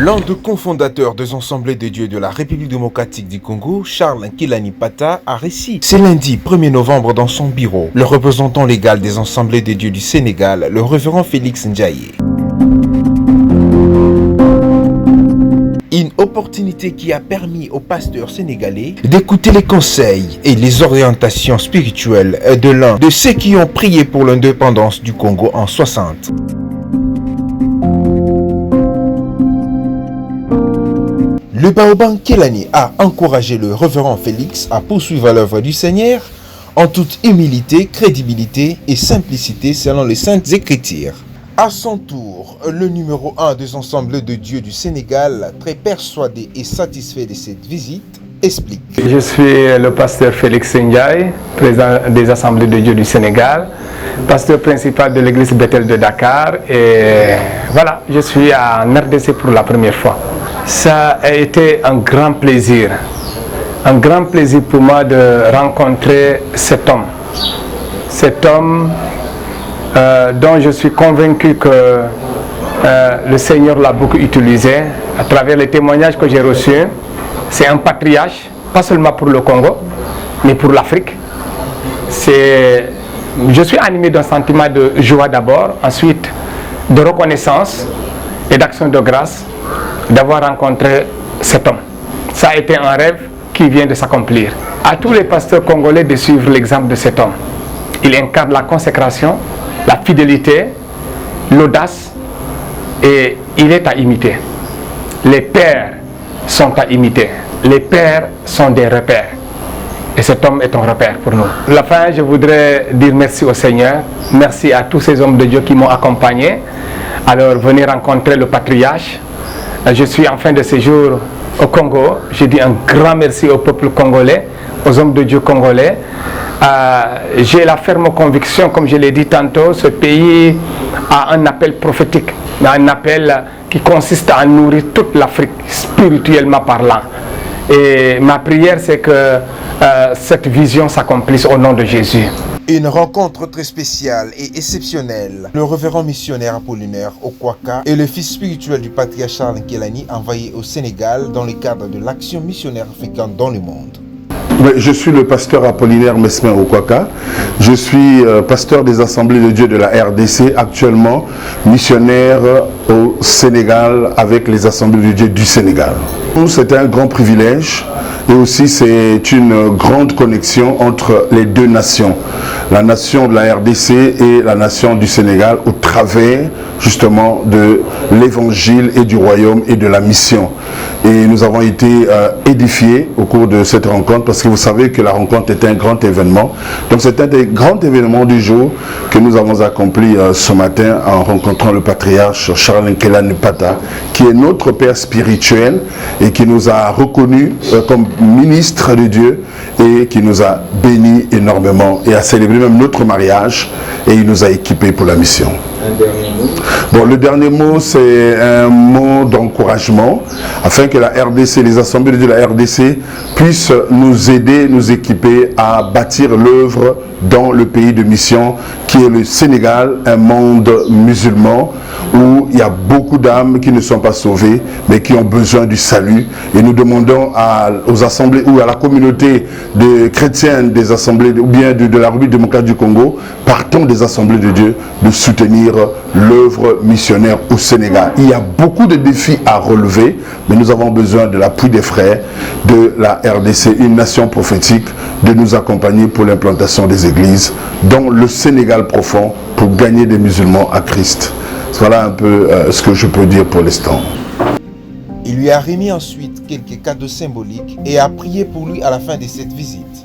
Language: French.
L'un des cofondateurs des Assemblées de Dieu de la République démocratique du Congo, Charles Nkilani Pata, a réussi ce lundi 1er novembre dans son bureau le représentant légal des Assemblées de Dieu du Sénégal, le révérend Félix Ndiaye. Une opportunité qui a permis aux pasteurs sénégalais d'écouter les conseils et les orientations spirituelles de l'un de ceux qui ont prié pour l'indépendance du Congo en 60. Le Baoban Nkilani a encouragé le révérend Félix à poursuivre l'œuvre du Seigneur en toute humilité, crédibilité et simplicité selon les Saintes Écritures. À son tour, le numéro 1 des Assemblées de Dieu du Sénégal, très persuadé et satisfait de cette visite, explique. Je suis le pasteur Félix Ndiaye, président des Assemblées de Dieu du Sénégal, pasteur principal de l'église Bethel de Dakar, et voilà, je suis en RDC pour la première fois. Ça a été un grand plaisir pour moi de rencontrer cet homme dont je suis convaincu que le Seigneur l'a beaucoup utilisé à travers les témoignages que j'ai reçus. C'est un patriarche, pas seulement pour le Congo, mais pour l'Afrique. Je suis animé d'un sentiment de joie d'abord, ensuite de reconnaissance et d'action de grâce d'avoir rencontré cet homme. Ça a été un rêve qui vient de s'accomplir. À tous les pasteurs congolais de suivre l'exemple de cet homme. Il incarne la consécration, la fidélité, l'audace, et il est à imiter. Les pères sont à imiter. Les pères sont des repères. Et cet homme est un repère pour nous. À la fin, je voudrais dire merci au Seigneur. Merci à tous ces hommes de Dieu qui m'ont accompagné. Alors, venez rencontrer le patriarche. Je suis en fin de séjour au Congo. Je dis un grand merci au peuple congolais, aux hommes de Dieu congolais. J'ai la ferme conviction, comme je l'ai dit tantôt, ce pays a un appel prophétique, un appel qui consiste à nourrir toute l'Afrique, spirituellement parlant. Et ma prière, c'est que cette vision s'accomplisse au nom de Jésus. Une rencontre très spéciale et exceptionnelle. Le révérend missionnaire Apollinaire Okwaka est le fils spirituel du patriarche Charles Nkilani envoyé au Sénégal dans le cadre de l'action missionnaire africaine dans le monde. Je suis le pasteur Apollinaire Mesmer Okwaka. Je suis pasteur des Assemblées de Dieu de la RDC, actuellement missionnaire au Sénégal avec les Assemblées de Dieu du Sénégal. C'est un grand privilège et aussi c'est une grande connexion entre les deux nations. La nation de la RDC et la nation du Sénégal au travers justement de l'évangile et du royaume et de la mission. Et nous avons été édifiés au cours de cette rencontre parce que vous savez que la rencontre est un grand événement. Donc c'est un des grands événements du jour que nous avons accompli ce matin en rencontrant le patriarche Charles Nkilani Pata, qui est notre père spirituel et qui nous a reconnus comme ministre de Dieu et qui nous a bénis énormément et a célébré même notre mariage et il nous a équipés pour la mission. Un dernier mot. Bon, le dernier mot, c'est un mot d'encouragement afin que la RDC, les assemblées de Dieu de la RDC puissent nous aider, nous équiper à bâtir l'œuvre dans le pays de mission qui est le Sénégal, un monde musulman où il y a beaucoup d'âmes qui ne sont pas sauvées mais qui ont besoin du salut. Et nous demandons aux assemblées ou à la communauté de chrétienne des assemblées ou bien de la République démocratique du Congo, partant des assemblées de Dieu, de soutenir l'œuvre missionnaire au Sénégal. Il y a beaucoup de défis à relever, mais nous avons besoin de l'appui des frères de la RDC, une nation prophétique, de nous accompagner pour l'implantation des églises dans le Sénégal profond pour gagner des musulmans à Christ. Voilà un peu ce que je peux dire pour l'instant. Il lui a remis ensuite quelques cadeaux symboliques et a prié pour lui à la fin de cette visite.